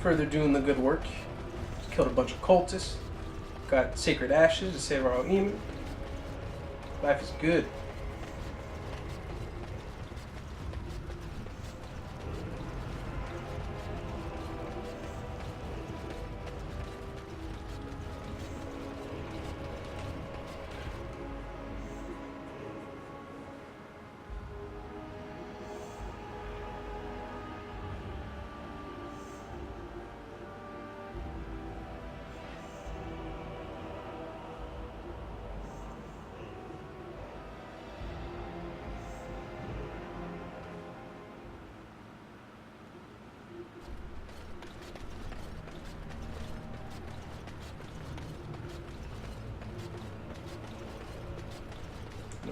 Further doing the good work. Killed a bunch of cultists. Got sacred ashes to save our own. Life is good.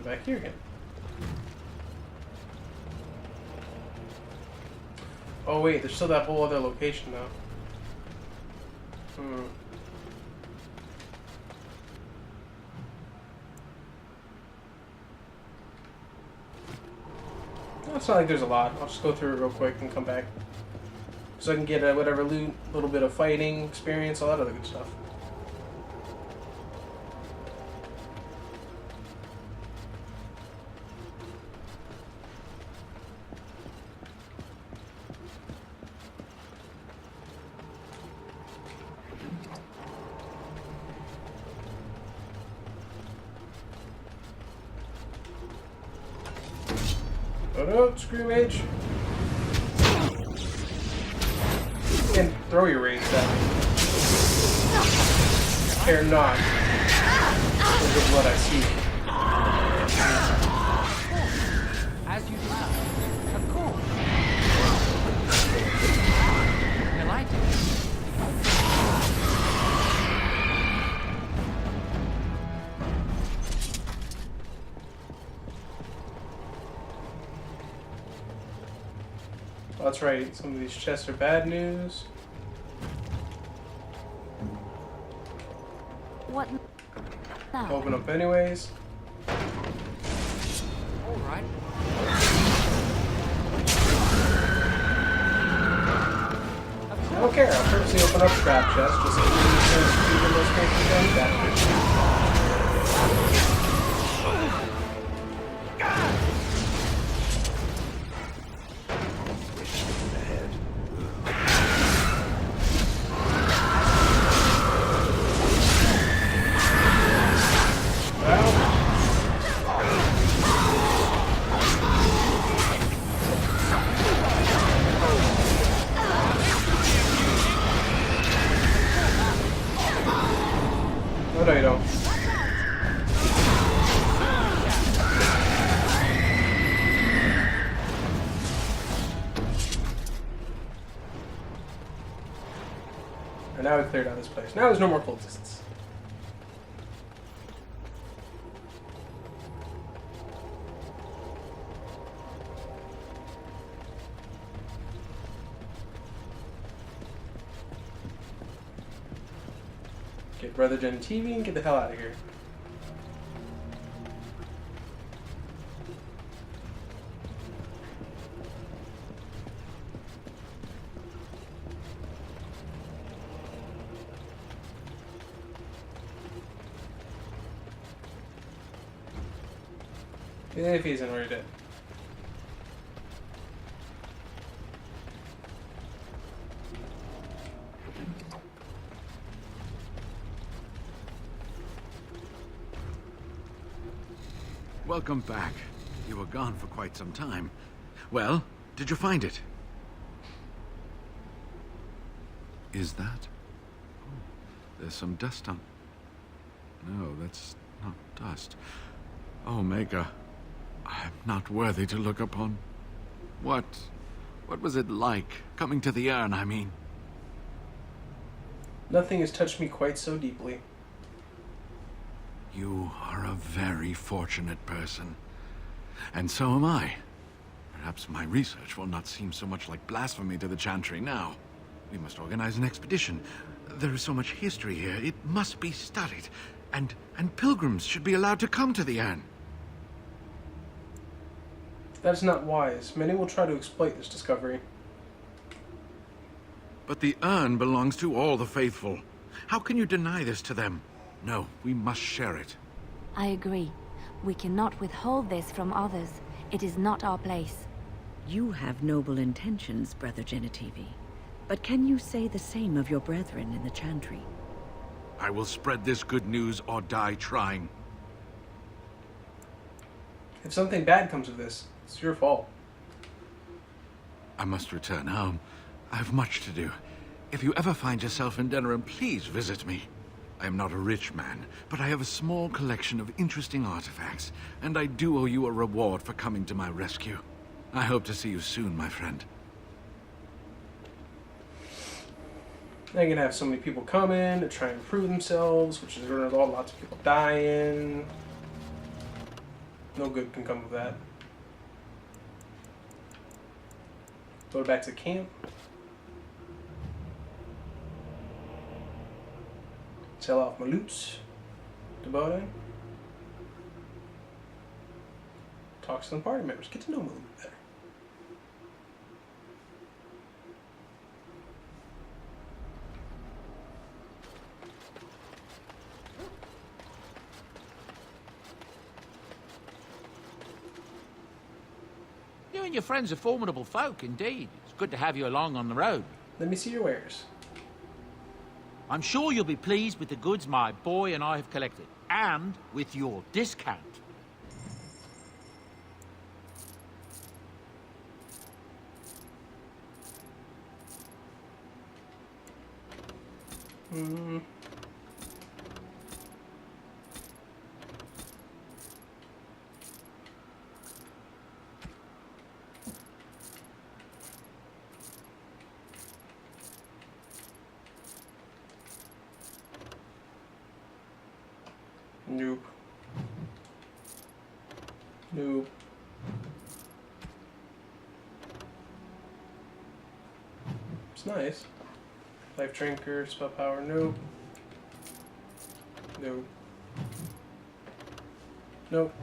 Back here again. Oh wait, there's still that whole other location though. No, it's not like there's a lot. I'll just go through it real quick and come back. So I can get whatever loot, a little bit of fighting experience, all that other good stuff. Oh no, screw mage. You can throw your rage that way. Care not for the blood I see. As you desire. Of course. Delighted. That's right, some of these chests are bad news. What now? Open up anyways. Alright. I don't care, I'll purposely open up trap chest just so we can even those cases down bastards. No, you don't. And now we cleared out this place. Now there's no more cultists. Get Brother Gen TV and get the hell out of here. If he isn't already dead. Welcome back. You were gone for quite some time. Well, did you find it? Is that? Oh, there's some dust on... No, that's not dust. Oh, Maker. I'm not worthy to look upon. What was it like? Coming to the urn, I mean. Nothing has touched me quite so deeply. You are a very fortunate person. And so am I. Perhaps my research will not seem so much like blasphemy to the Chantry now. We must organize an expedition. There is so much history here, it must be studied. And pilgrims should be allowed to come to the urn. That is not wise. Many will try to exploit this discovery. But the urn belongs to all the faithful. How can you deny this to them? No, we must share it. I agree. We cannot withhold this from others. It is not our place. You have noble intentions, Brother Genitivi. But can you say the same of your brethren in the Chantry? I will spread this good news or die trying. If something bad comes of this, it's your fault. I must return home. I have much to do. If you ever find yourself in Denerim, please visit me. I am not a rich man, but I have a small collection of interesting artifacts, and I do owe you a reward for coming to my rescue. I hope to see you soon, my friend. Now you're gonna have so many people come in to try and prove themselves, which is gonna result in lots of people dying. No good can come of that. Go back to camp. Sell off my loots to Warden. Talk to some party members. Get to know them a little bit better. You and your friends are formidable folk, indeed. It's good to have you along on the road. Let me see your wares. I'm sure you'll be pleased with the goods my boy and I have collected, and with your discount. Nope. Nope. It's nice. Life drinker, spell power, nope. Nope. Nope.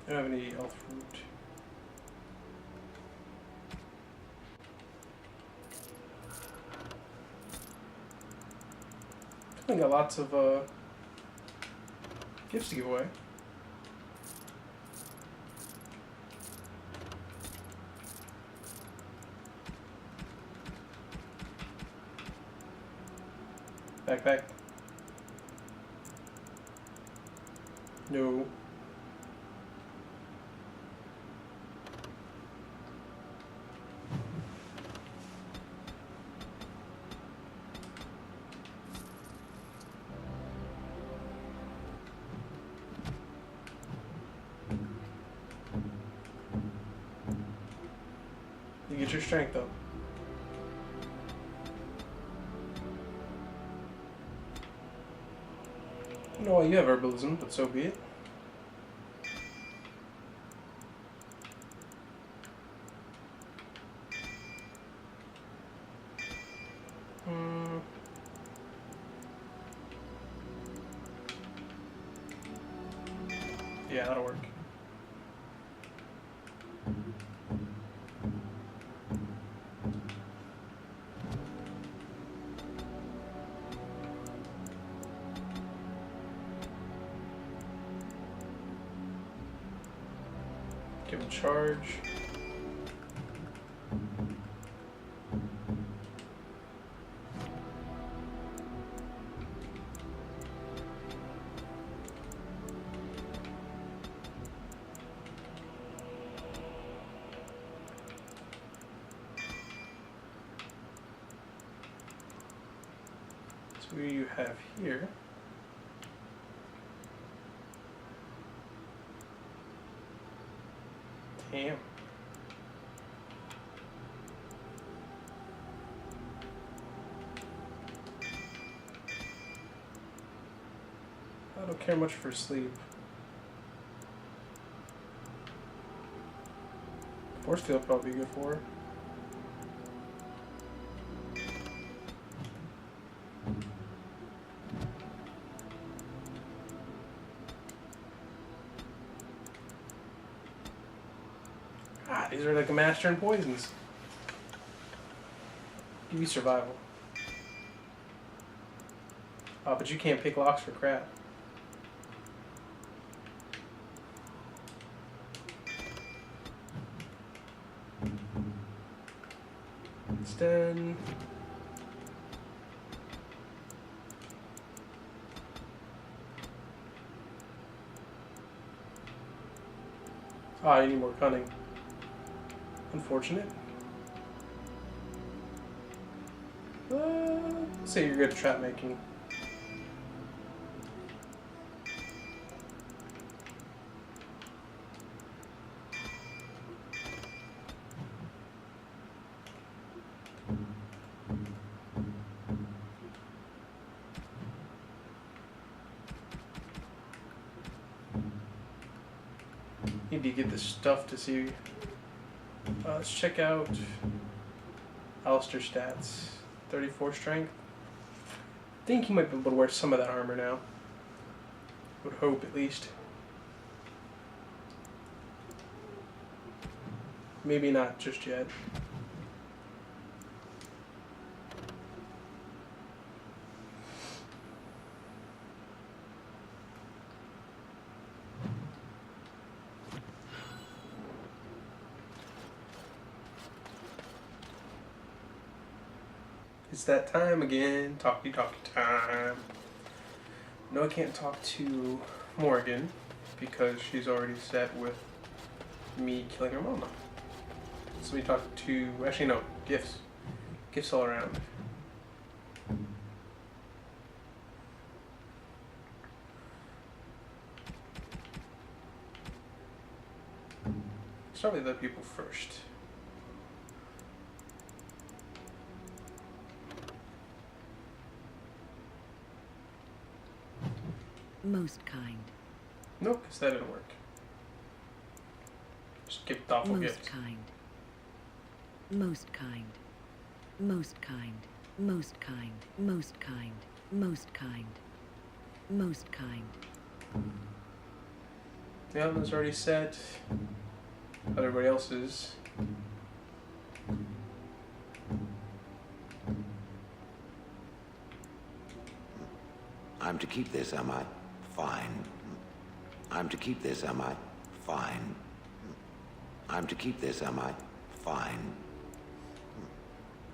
I don't have any elf fruit. I got lots of gifts to give away. Backpack. No. You get your strength up. I don't know why you have herbalism, but so be it. Yeah, that'll work. Give him charge. So what you have here. Damn. I don't care much for sleep. Force field probably good for her. Ah, these are like a master in poisons. Give you survival. Oh, but you can't pick locks for crap. It's done. Oh, I need more cunning. Unfortunate. Say you're good at trap making. Need to get this stuff to see. Let's check out Alistair's stats. 34 strength. I think he might be able to wear some of that armor now. Would hope, at least. Maybe not just yet. It's that time again. Talky time. No, I can't talk to Morgan because she's already set with me killing her mama. So we talk to, actually no, gifts. Gifts all around. Start with the people first. Most kind. No, because that didn't work. Just give thoughtful Most gifts. kind. Most kind. Most kind. Most kind. Most kind. Most kind. Most kind. The other one's already set. Everybody else is. I'm to keep this, am I? Fine. I'm to keep this, am I? Fine. I'm to keep this, am I? Fine.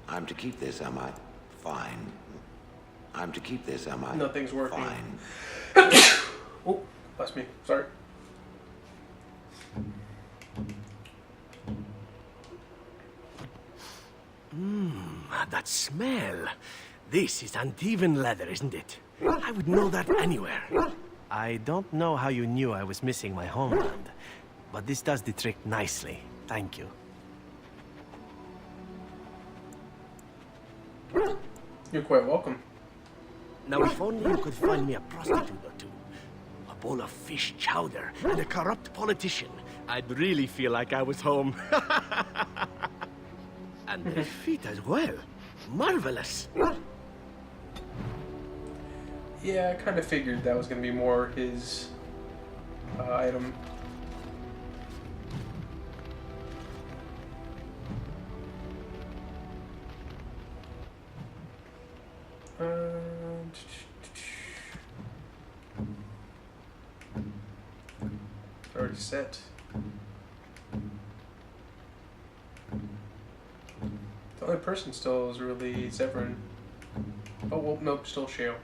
I'm to keep this, am I? Fine. I'm to keep this, am I? Nothing's working. Fine. Oh, bless me. Sorry. That smell. This is uneven leather, isn't it? I would know that anywhere. I don't know how you knew I was missing my homeland, but this does the trick nicely. Thank you. You're quite welcome. Now, if only you could find me a prostitute or two, a bowl of fish chowder, and a corrupt politician, I'd really feel like I was home. And their feet as well. Marvelous. Yeah, I kind of figured that was going to be more his item. Already set. The only person still is really Severin. Oh, well, nope, still Shale.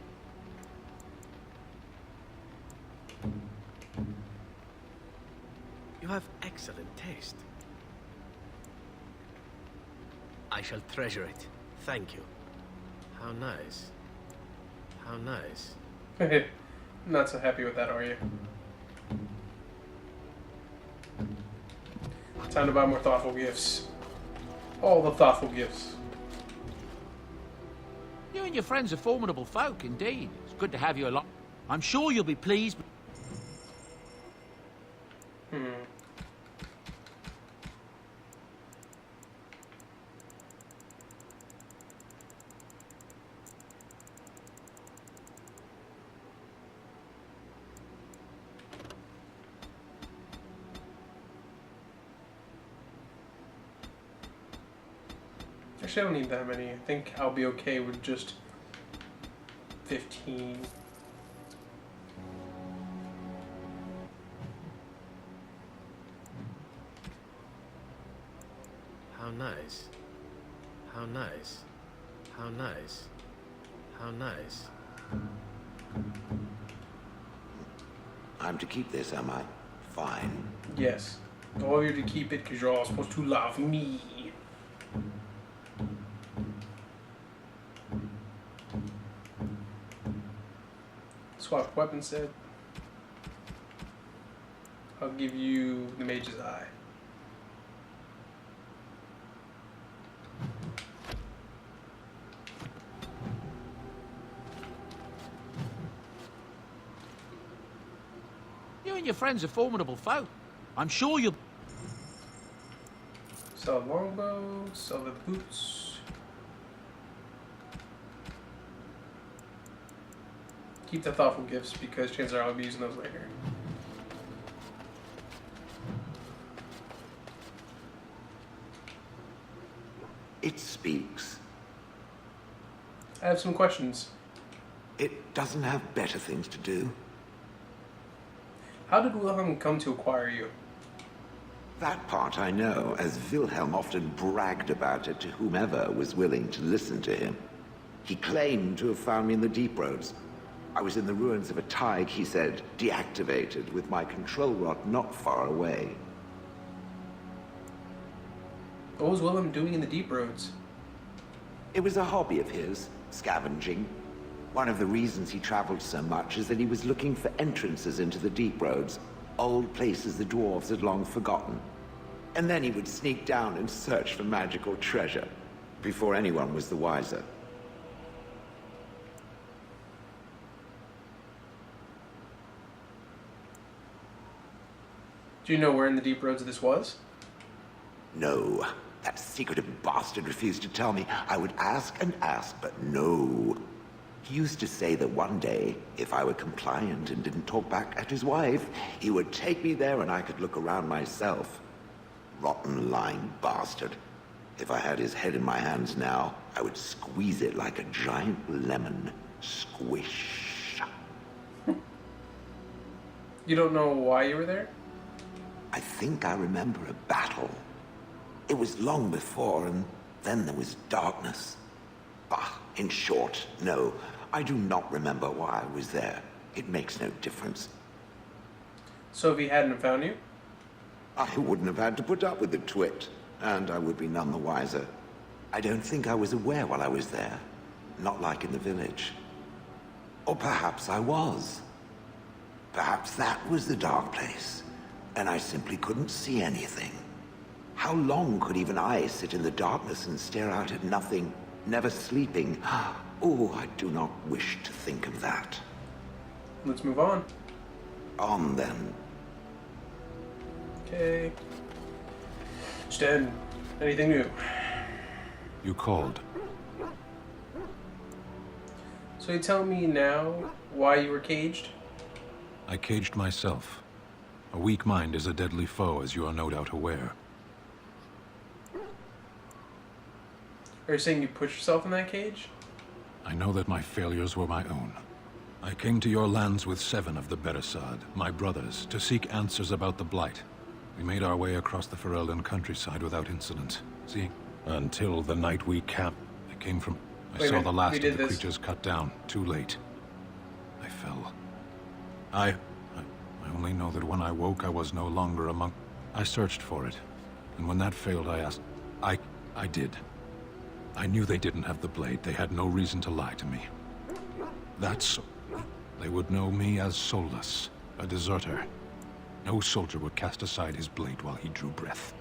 You have excellent taste. I shall treasure it. Thank you. How nice. How nice. Not so happy with that, are you? Time to buy more thoughtful gifts. All the thoughtful gifts. You and your friends are formidable folk, indeed. It's good to have you along. I'm sure you'll be pleased. Actually, I don't need that many. I think I'll be okay with just 15. How nice. How nice. How nice. How nice. I'm to keep this, am I? Fine. Yes. All of you to keep it because you're all supposed to love me. Swap weapon set. I'll give you the Mage's Eye. You and your friends are formidable folk. I'm sure you'll... Sell the longbow, sell the boots. Keep the thoughtful gifts because chances are I'll be using those later. It speaks. I have some questions. It doesn't have better things to do. How did Wilhelm come to acquire you? That part I know, as Wilhelm often bragged about it to whomever was willing to listen to him. He claimed to have found me in the Deep Roads. I was in the ruins of a Tig, he said, deactivated, with my control rod not far away. What was Wilhelm doing in the Deep Roads? It was a hobby of his, scavenging. One of the reasons he traveled so much is that he was looking for entrances into the Deep Roads, old places the dwarves had long forgotten. And then he would sneak down and search for magical treasure, before anyone was the wiser. Do you know where in the Deep Roads this was? No. That secretive bastard refused to tell me. I would ask and ask, but no. He used to say that one day, if I were compliant and didn't talk back at his wife, he would take me there and I could look around myself. Rotten, lying bastard. If I had his head in my hands now, I would squeeze it like a giant lemon. Squish. You don't know why you were there? I think I remember a battle. It was long before, and then there was darkness. Bah, in short, no. I do not remember why I was there. It makes no difference. So if he hadn't found you? I wouldn't have had to put up with the twit, and I would be none the wiser. I don't think I was aware while I was there. Not like in the village. Or perhaps I was. Perhaps that was the dark place, and I simply couldn't see anything. How long could even I sit in the darkness and stare out at nothing, never sleeping? Oh, I do not wish to think of that. Let's move on. On then. Okay. Sten, anything new? You called. So you tell me now why you were caged? I caged myself. A weak mind is a deadly foe, as you are no doubt aware. Are you saying you put yourself in that cage? I know that my failures were my own. I came to your lands with 7 of the Beresad, my brothers, to seek answers about the Blight. We made our way across the Ferelden countryside without incident. See, until the night we camped, I came from... I saw the last of the creatures cut down, too late. I fell. I only know that when I woke, I was no longer among... I searched for it, and when that failed, I asked... I did. I knew they didn't have the blade. They had no reason to lie to me. That's... They would know me as soulless, a deserter. No soldier would cast aside his blade while he drew breath.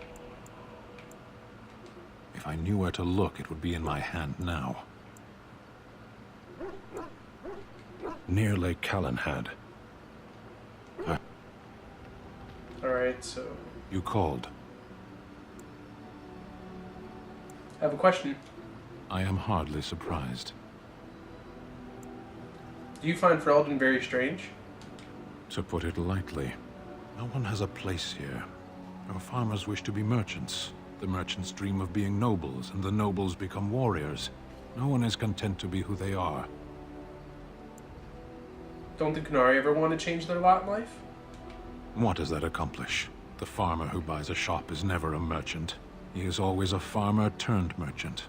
If I knew where to look, it would be in my hand now. Near Lake Callanhad. Alright, so... You called. I have a question. I am hardly surprised. Do you find Ferelden very strange? To put it lightly, no one has a place here. Our farmers wish to be merchants. The merchants dream of being nobles, and the nobles become warriors. No one is content to be who they are. Don't the Qunari ever want to change their lot in life? What does that accomplish? The farmer who buys a shop is never a merchant. He is always a farmer turned merchant.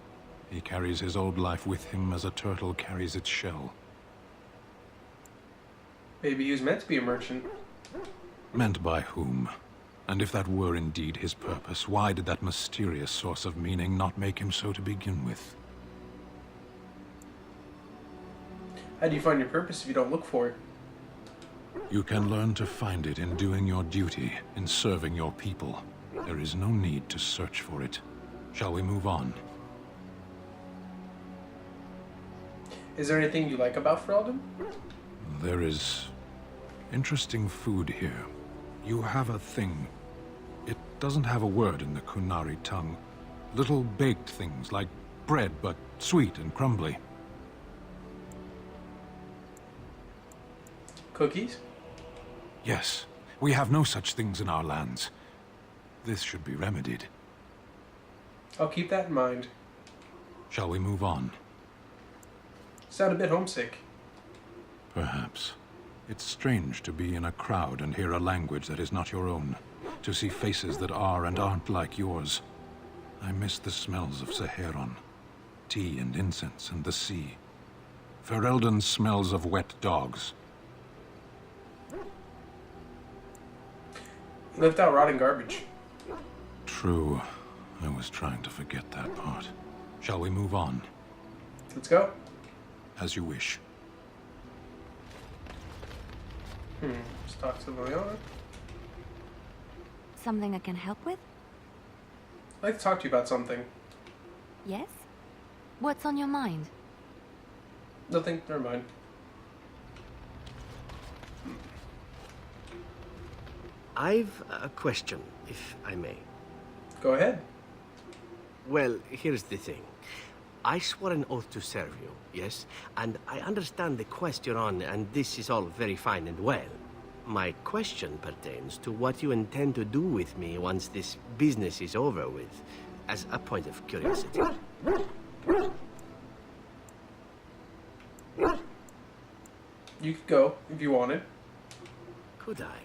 He carries his old life with him as a turtle carries its shell. Maybe he was meant to be a merchant. Meant by whom? And if that were indeed his purpose, why did that mysterious source of meaning not make him so to begin with? How do you find your purpose if you don't look for it? You can learn to find it in doing your duty, in serving your people. There is no need to search for it. Shall we move on? Is there anything you like about Ferelden? There is interesting food here. You have a thing. It doesn't have a word in the Qunari tongue. Little baked things like bread, but sweet and crumbly. Cookies? Yes, we have no such things in our lands. This should be remedied. I'll keep that in mind. Shall we move on? Sound a bit homesick. Perhaps. It's strange to be in a crowd and hear a language that is not your own. To see faces that are and aren't like yours. I miss the smells of Saharon. Tea and incense and the sea. Ferelden smells of wet dogs. He left out rotting garbage. True. I was trying to forget that part. Shall we move on? Let's go. As you wish. Let's talk to Leliana. Something I can help with? I'd like to talk to you about something. Yes? What's on your mind? Nothing, never mind. I've a question, if I may. Go ahead. Well, here's the thing. I swore an oath to serve you, yes? And I understand the quest you're on, and this is all very fine and well. My question pertains to what you intend to do with me once this business is over with, as a point of curiosity. You could go, if you wanted. Could I?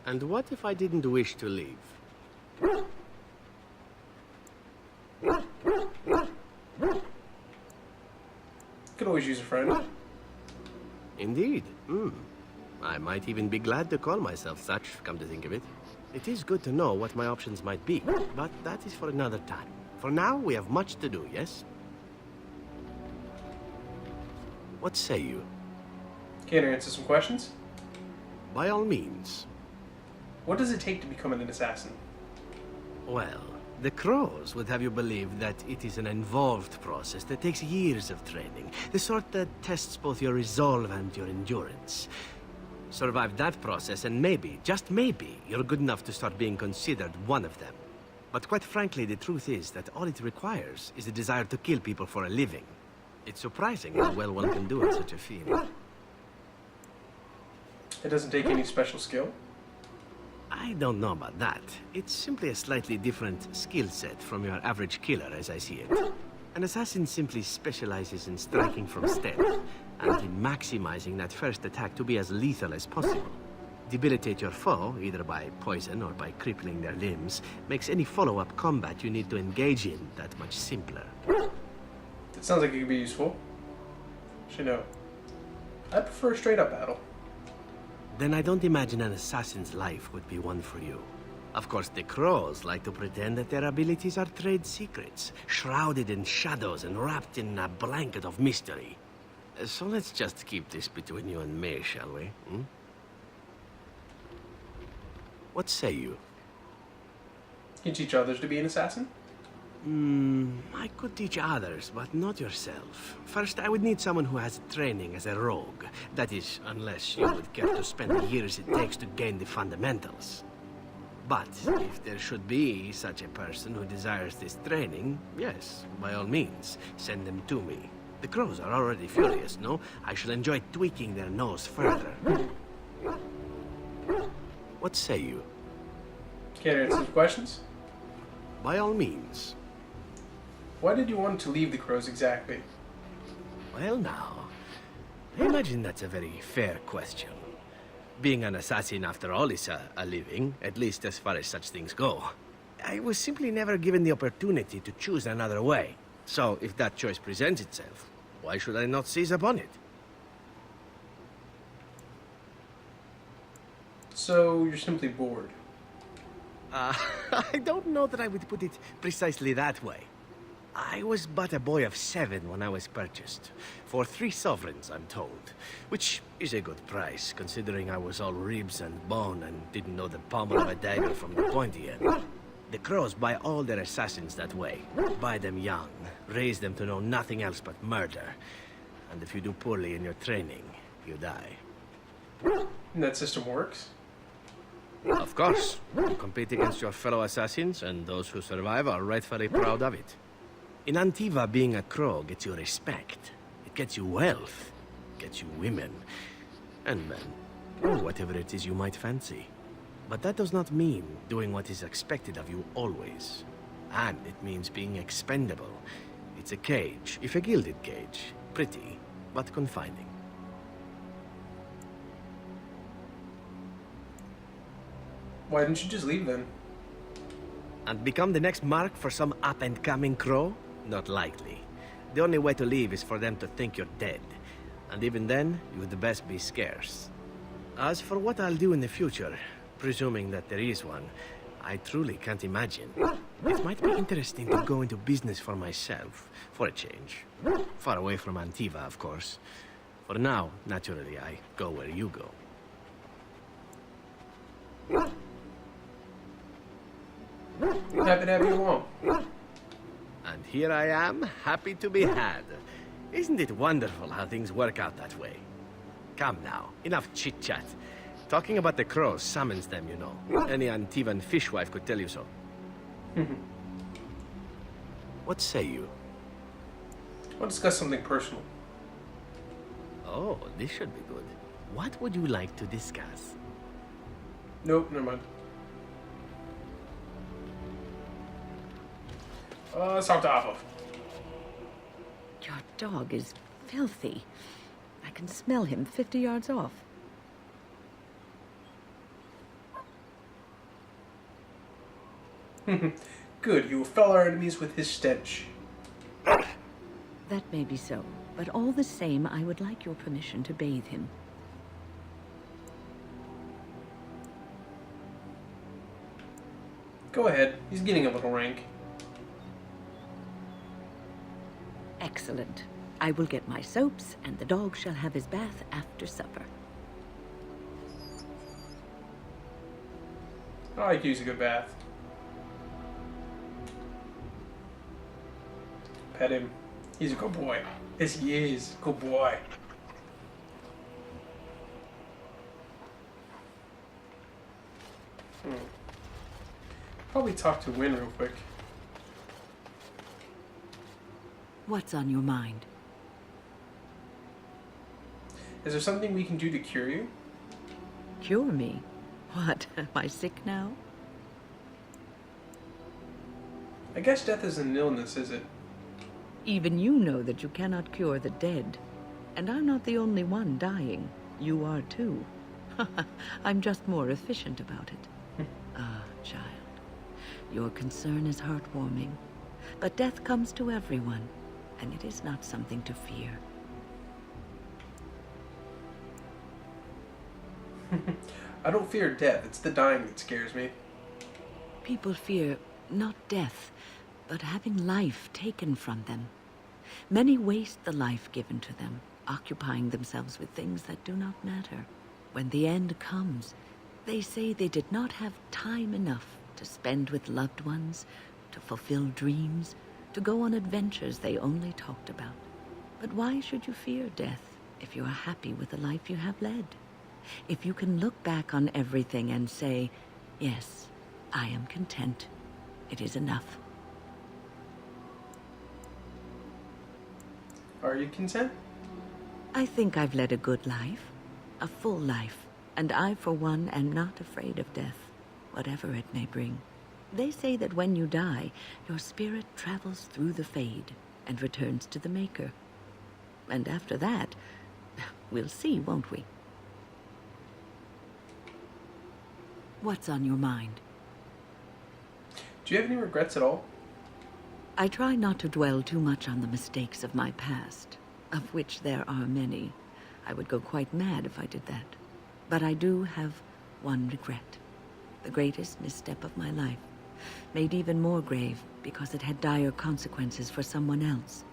And what if I didn't wish to leave? Could always use a friend. Indeed. I might even be glad to call myself such, come to think of it. It is good to know what my options might be, but that is for another time. For now, we have much to do, yes? What say you? Can I answer some questions? By all means. What does it take to become an assassin? Well, the Crows would have you believe that it is an involved process that takes years of training. The sort that tests both your resolve and your endurance. Survive that process and maybe, just maybe, you're good enough to start being considered one of them. But quite frankly, the truth is that all it requires is a desire to kill people for a living. It's surprising how well one can do at such a field. It doesn't take any special skill? I don't know about that. It's simply a slightly different skill set from your average killer, as I see it. An assassin simply specializes in striking from stealth, and in maximizing that first attack to be as lethal as possible. Debilitate your foe, either by poison or by crippling their limbs, makes any follow-up combat you need to engage in that much simpler. It sounds like it could be useful. Should know. I prefer a straight-up battle. Then I don't imagine an assassin's life would be one for you. Of course, the Crows like to pretend that their abilities are trade secrets, shrouded in shadows and wrapped in a blanket of mystery. So let's just keep this between you and me, shall we? What say you? Can you teach others to be an assassin? I could teach others, but not yourself. First, I would need someone who has training as a rogue. That is, unless you would care to spend the years it takes to gain the fundamentals. But if there should be such a person who desires this training, yes, by all means, send them to me. The crows are already furious, no? I shall enjoy tweaking their nose further. What say you? Can I answer some questions? By all means. Why did you want to leave the crows exactly? Well now, I imagine that's a very fair question. Being an assassin, after all, is a living, at least as far as such things go. I was simply never given the opportunity to choose another way. So, if that choice presents itself, why should I not seize upon it? So, you're simply bored. I don't know that I would put it precisely that way. I was but a boy of 7 when I was purchased. For 3 sovereigns, I'm told. Which is a good price, considering I was all ribs and bone and didn't know the pommel of a dagger from the pointy end. The crows buy all their assassins that way. Buy them young, raise them to know nothing else but murder. And if you do poorly in your training, you die. And that system works? Of course. You compete against your fellow assassins, and those who survive are rightfully proud of it. In Antiva, being a crow gets you respect. It gets you wealth. Gets you women. And men. Or whatever it is you might fancy. But that does not mean doing what is expected of you always. And it means being expendable. It's a cage, if a gilded cage. Pretty, but confining. Why didn't you just leave then? And become the next mark for some up-and-coming crow? Not likely. The only way to leave is for them to think you're dead. And even then, you'd best be scarce. As for what I'll do in the future, presuming that there is one, I truly can't imagine. It might be interesting to go into business for myself, for a change. Far away from Antiva, of course. For now, naturally, I go where you go. Happy to have you along. And here I am, happy to be had. Isn't it wonderful how things work out that way? Come now, enough chit-chat. Talking about the crows summons them, you know. Any Antivan fishwife could tell you so. What say you? I'll discuss something personal. Oh, this should be good. What would you like to discuss? Nope, never mind. Let's talk to Appa. Your dog is filthy. I can smell him 50 yards off. Good, you will fell our enemies with his stench. That may be so, but all the same, I would like your permission to bathe him. Go ahead, he's getting a little rank. Excellent. I will get my soaps, and the dog shall have his bath after supper. Oh, I could use a good bath. Pet him. He's a good boy. Yes, he is. Good boy. Probably talk to Wynn real quick. What's on your mind? Is there something we can do to cure you? Cure me? What, am I sick now? I guess death isn't an illness, is it? Even you know that you cannot cure the dead. And I'm not the only one dying. You are too. I'm just more efficient about it. Ah, child. Your concern is heartwarming. But death comes to everyone, and it is not something to fear. I don't fear death. It's the dying that scares me. People fear not death, but having life taken from them. Many waste the life given to them, occupying themselves with things that do not matter. When the end comes, they say they did not have time enough to spend with loved ones, to fulfill dreams, to go on adventures they only talked about. But why should you fear death if you are happy with the life you have led? If you can look back on everything and say, yes, I am content, it is enough. Are you content? I think I've led a good life, a full life, and I, for one, am not afraid of death, whatever it may bring. They say that when you die, your spirit travels through the fade and returns to the Maker. And after that, we'll see, won't we? What's on your mind? Do you have any regrets at all? I try not to dwell too much on the mistakes of my past, of which there are many. I would go quite mad if I did that. But I do have one regret. The greatest misstep of my life, made even more grave because it had dire consequences for someone else.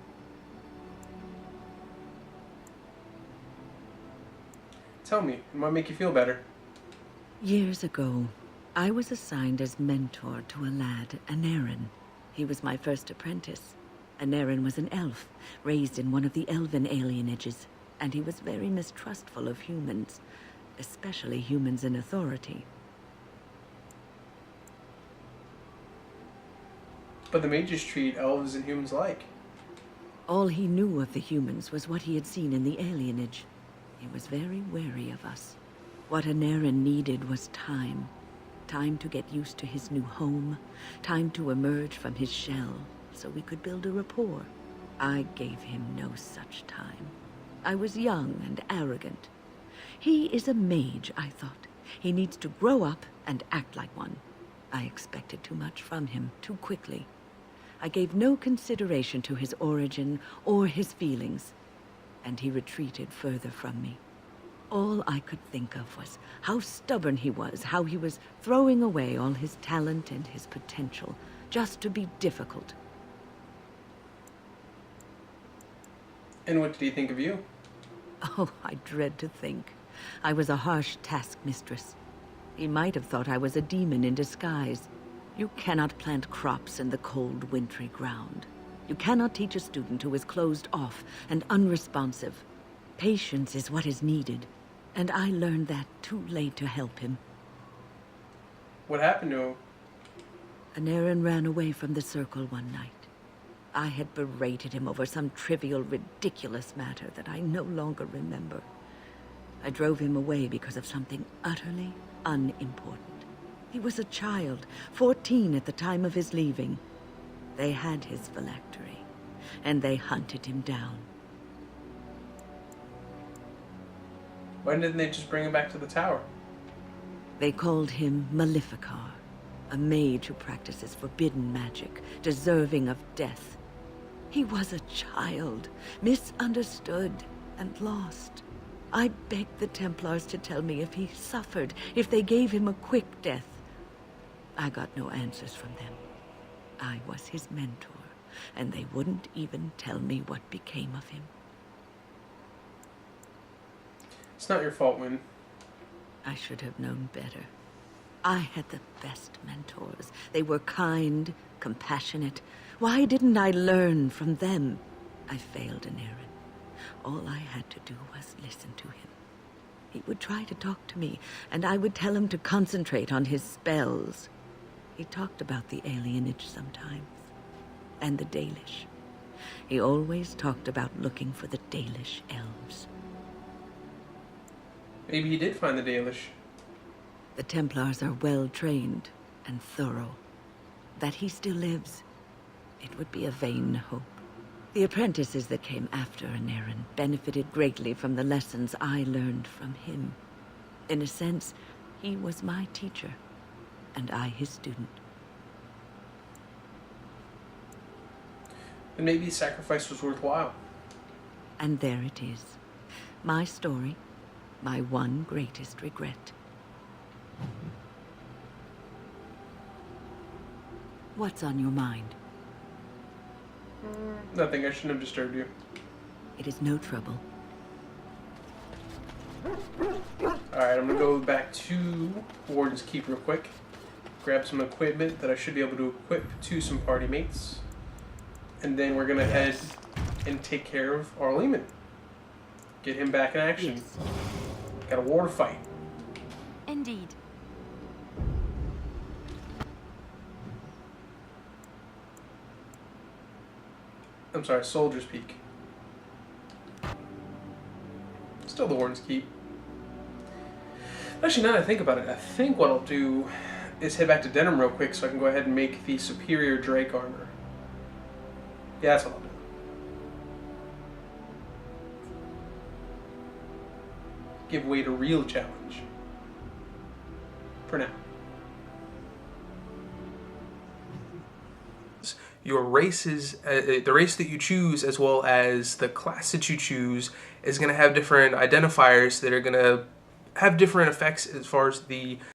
Tell me, it might make you feel better. Years ago, I was assigned as mentor to a lad, Anarin. He was my first apprentice. Anarin was an elf, raised in one of the elven alienages, and he was very mistrustful of humans, especially humans in authority. But the mages treat elves and humans alike. All he knew of the humans was what he had seen in the alienage. He was very wary of us. What Anarin needed was time. Time to get used to his new home. Time to emerge from his shell, so we could build a rapport. I gave him no such time. I was young and arrogant. He is a mage, I thought. He needs to grow up and act like one. I expected too much from him, too quickly. I gave no consideration to his origin or his feelings, and he retreated further from me. All I could think of was how stubborn he was, how he was throwing away all his talent and his potential, just to be difficult. And what did he think of you? Oh, I dread to think. I was a harsh taskmistress. He might have thought I was a demon in disguise. You cannot plant crops in the cold, wintry ground. You cannot teach a student who is closed off and unresponsive. Patience is what is needed, and I learned that too late to help him. What happened to him? Anarin ran away from the circle one night. I had berated him over some trivial, ridiculous matter that I no longer remember. I drove him away because of something utterly unimportant. He was a child, 14 at the time of his leaving. They had his phylactery, and they hunted him down. Why didn't they just bring him back to the tower? They called him Maleficar, a mage who practices forbidden magic, deserving of death. He was a child, misunderstood and lost. I begged the Templars to tell me if he suffered, if they gave him a quick death. I got no answers from them. I was his mentor, and they wouldn't even tell me what became of him. It's not your fault, Wynn. I should have known better. I had the best mentors. They were kind, compassionate. Why didn't I learn from them? I failed Anarin. All I had to do was listen to him. He would try to talk to me, and I would tell him to concentrate on his spells. He talked about the alienage sometimes, and the Dalish. He always talked about looking for the Dalish elves. Maybe he did find the Dalish. The Templars are well trained and thorough. That he still lives, it would be a vain hope. The apprentices that came after Anarin benefited greatly from the lessons I learned from him. In a sense, he was my teacher, and I his student. Then maybe his sacrifice was worthwhile. And there it is. My story, my one greatest regret. What's on your mind? Nothing, I shouldn't have disturbed you. It is no trouble. Alright, I'm gonna go back to Warden's Keep real quick. grab some equipment that I should be able to equip to some party mates. And then we're going to head and take care of our Lehman. Get him back in action. Yes. Got a war to fight. Indeed. I'm sorry, Soldier's Peak. Still the Warden's Keep. Actually, now that I think about it, I think what I'll do is head back to Denham real quick so I can go ahead and make the Superior Drake armor. Yeah, that's what I'll do. Give way to real challenge. For now. Your races, the race that you choose, as well as the class that you choose, is going to have different identifiers that are going to have different effects as far as the